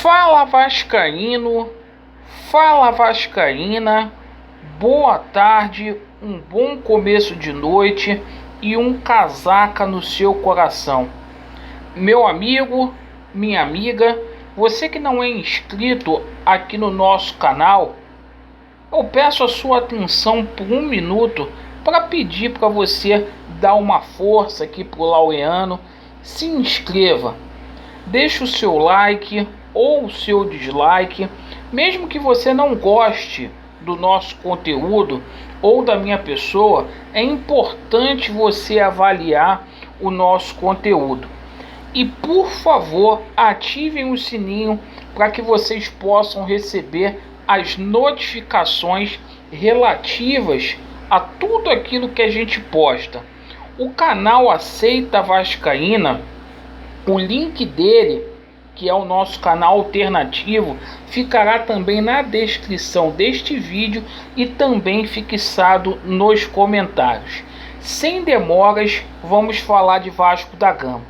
Fala Vascaíno, fala Vascaína, boa tarde, um bom começo de noite e um casaca no seu coração. Meu amigo, minha amiga, você que não é inscrito aqui no nosso canal, eu peço a sua atenção por um minuto para pedir para você dar uma força aqui pro Laureano. Se inscreva, deixe o seu like ou o seu dislike, mesmo que você não goste do nosso conteúdo ou da minha pessoa, é importante você avaliar o nosso conteúdo. E por favor, ativem o sininho para que vocês possam receber as notificações relativas a tudo aquilo que a gente posta. O canal Aceita Vascaína, o link dele, que é o nosso canal alternativo, ficará também na descrição deste vídeo e também fixado nos comentários. Sem demoras, vamos falar de Vasco da Gama.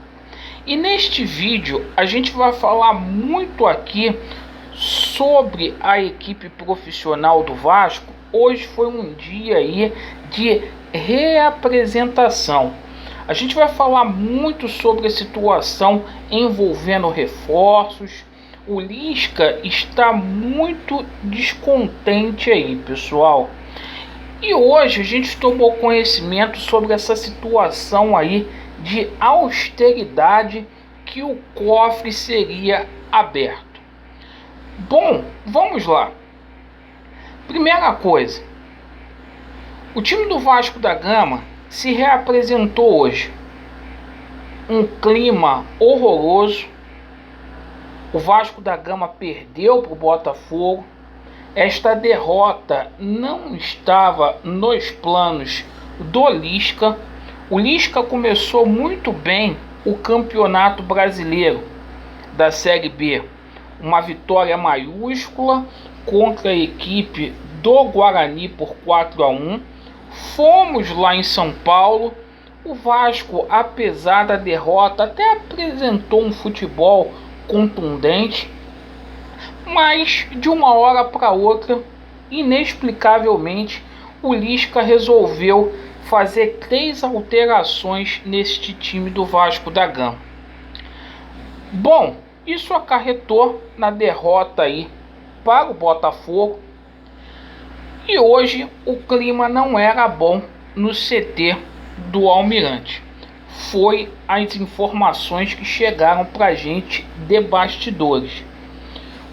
E neste vídeo a gente vai falar muito aqui sobre a equipe profissional do Vasco. Hoje foi um dia aí de reapresentação. A gente vai falar muito sobre a situação envolvendo reforços. O Lisca está muito descontente aí, pessoal. E hoje a gente tomou conhecimento sobre essa situação aí de austeridade, que o cofre seria aberto. Bom, vamos lá. Primeira coisa, o time do Vasco da Gama se reapresentou hoje. Um clima horroroso. O Vasco da Gama perdeu para o Botafogo. Esta derrota não estava nos planos do Lisca. O Lisca começou muito bem o Campeonato Brasileiro da Série B. Uma vitória maiúscula contra a equipe do Guarani por 4-1. Fomos lá em São Paulo. O Vasco, apesar da derrota, até apresentou um futebol contundente, mas de uma hora para outra, inexplicavelmente, o Lisca resolveu fazer 3 alterações neste time do Vasco da Gama. Bom, isso acarretou na derrota aí para o Botafogo. E hoje o clima não era bom no CT do Almirante. Foi as informações que chegaram para a gente de bastidores.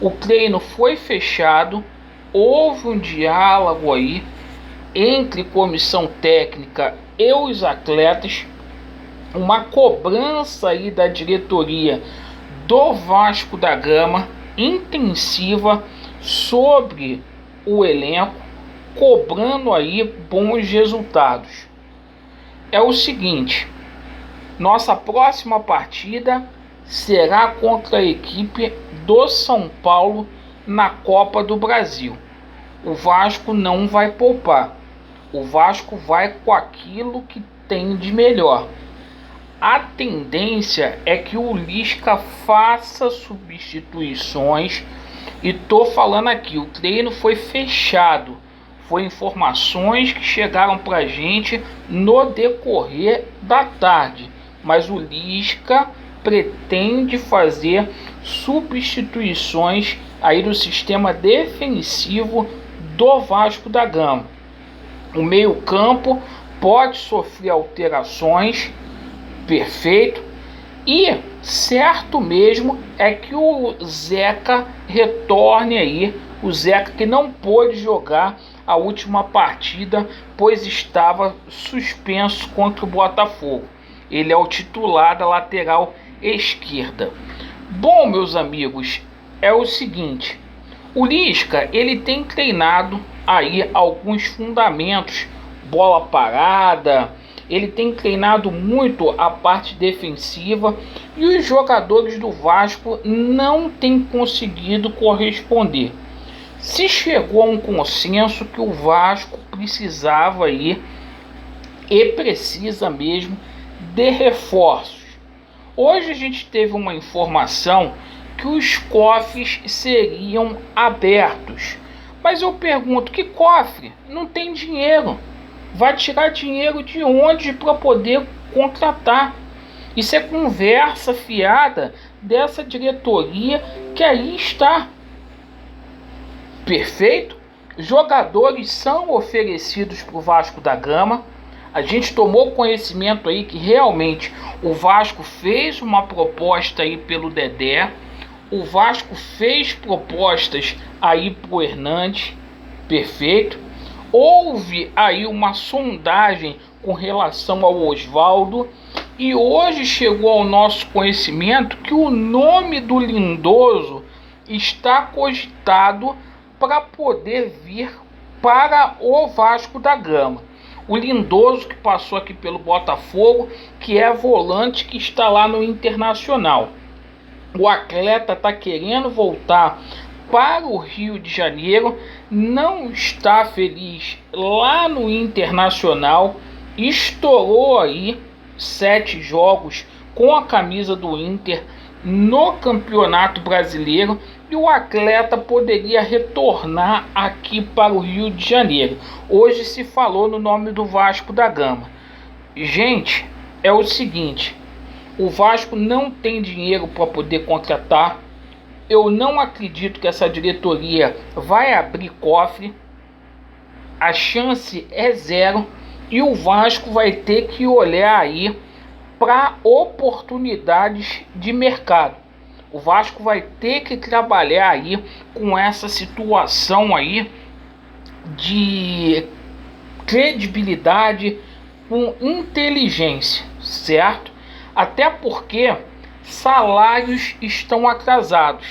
O treino foi fechado, houve um diálogo aí entre comissão técnica e os atletas, uma cobrança aí da diretoria do Vasco da Gama intensiva sobre o elenco, cobrando aí bons resultados. É o seguinte, nossa próxima partida será contra a equipe do São Paulo na Copa do Brasil. O Vasco não vai poupar. O Vasco vai com aquilo que tem de melhor. A tendência é que o Lisca faça substituições. E tô falando aqui, o treino foi fechado. Foi informações que chegaram pra gente no decorrer da tarde. Mas o Lisca pretende fazer substituições aí do sistema defensivo do Vasco da Gama. O meio-campo pode sofrer alterações, perfeito. E certo mesmo é que o Zeca retorne aí. O Zeca, que não pôde jogar a última partida, pois estava suspenso contra o Botafogo. Ele é o titular da lateral esquerda. Bom, meus amigos, é o seguinte. O Lisca, ele tem treinado aí alguns fundamentos, bola parada. Ele tem treinado muito a parte defensiva e os jogadores do Vasco não têm conseguido corresponder. Se chegou a um consenso que o Vasco precisava aí e precisa mesmo de reforços. Hoje a gente teve uma informação que os cofres seriam abertos. Mas eu pergunto, que cofre? Não tem dinheiro. Vai tirar dinheiro de onde para poder contratar? Isso é conversa fiada dessa diretoria que aí está. Perfeito? Jogadores são oferecidos para o Vasco da Gama. A gente tomou conhecimento aí que realmente o Vasco fez uma proposta aí pelo Dedé. O Vasco fez propostas aí pro Hernandes. Perfeito? Houve aí uma sondagem com relação ao Osvaldo. E hoje chegou ao nosso conhecimento que o nome do Lindoso está cogitado para poder vir para o Vasco da Gama. O Lindoso, que passou aqui pelo Botafogo, que é volante, que está lá no Internacional. O atleta está querendo voltar para o Rio de Janeiro, não está feliz lá no Internacional, estourou aí 7 jogos com a camisa do Inter no Campeonato Brasileiro, e o atleta poderia retornar aqui para o Rio de Janeiro. Hoje se falou no nome do Vasco da Gama. Gente, é o seguinte, o Vasco não tem dinheiro para poder contratar. Eu não acredito que essa diretoria vai abrir cofre. A chance é zero. E o Vasco vai ter que olhar aí para oportunidades de mercado. O Vasco vai ter que trabalhar aí com essa situação aí de credibilidade, com inteligência, certo? Até porque salários estão atrasados.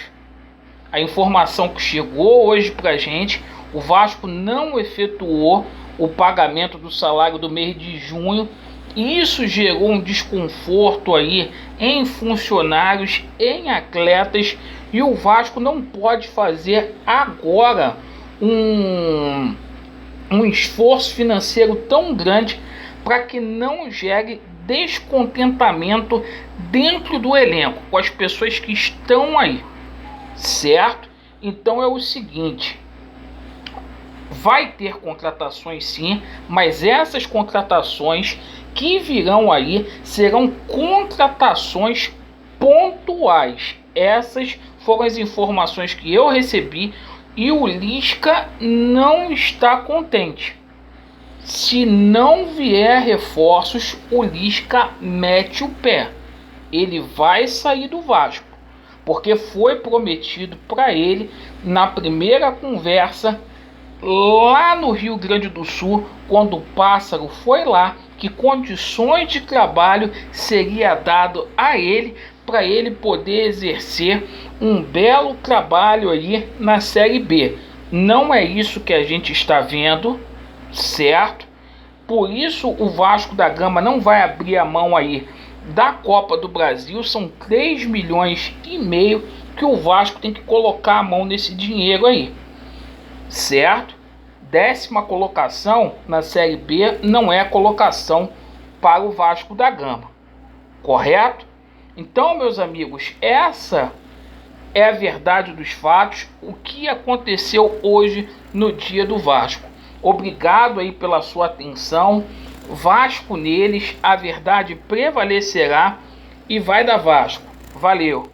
A informação que chegou hoje pra gente, o Vasco não efetuou o pagamento do salário do mês de junho. E isso gerou um desconforto aí em funcionários, em atletas, e o Vasco não pode fazer agora um esforço financeiro tão grande para que não gere descontentamento dentro do elenco, com as pessoas que estão aí, certo? Então é o seguinte, vai ter contratações sim, mas essas contratações que virão aí serão contratações pontuais. Essas foram as informações que eu recebi, e o Lisca não está contente. Se não vier reforços, o Lisca mete o pé. Ele vai sair do Vasco, porque foi prometido para ele na primeira conversa lá no Rio Grande do Sul, quando o Pássaro foi lá, que condições de trabalho seria dado a ele para ele poder exercer um belo trabalho aí na Série B. Não é isso que a gente está vendo, certo? Por isso o Vasco da Gama não vai abrir a mão aí da Copa do Brasil. São 3,5 milhões que o Vasco tem que colocar a mão nesse dinheiro aí, certo? 10ª colocação na Série B não é colocação para o Vasco da Gama, correto? Então, meus amigos, essa é a verdade dos fatos, o que aconteceu hoje no dia do Vasco. Obrigado aí pela sua atenção. Vasco neles, a verdade prevalecerá e vai dar Vasco. Valeu!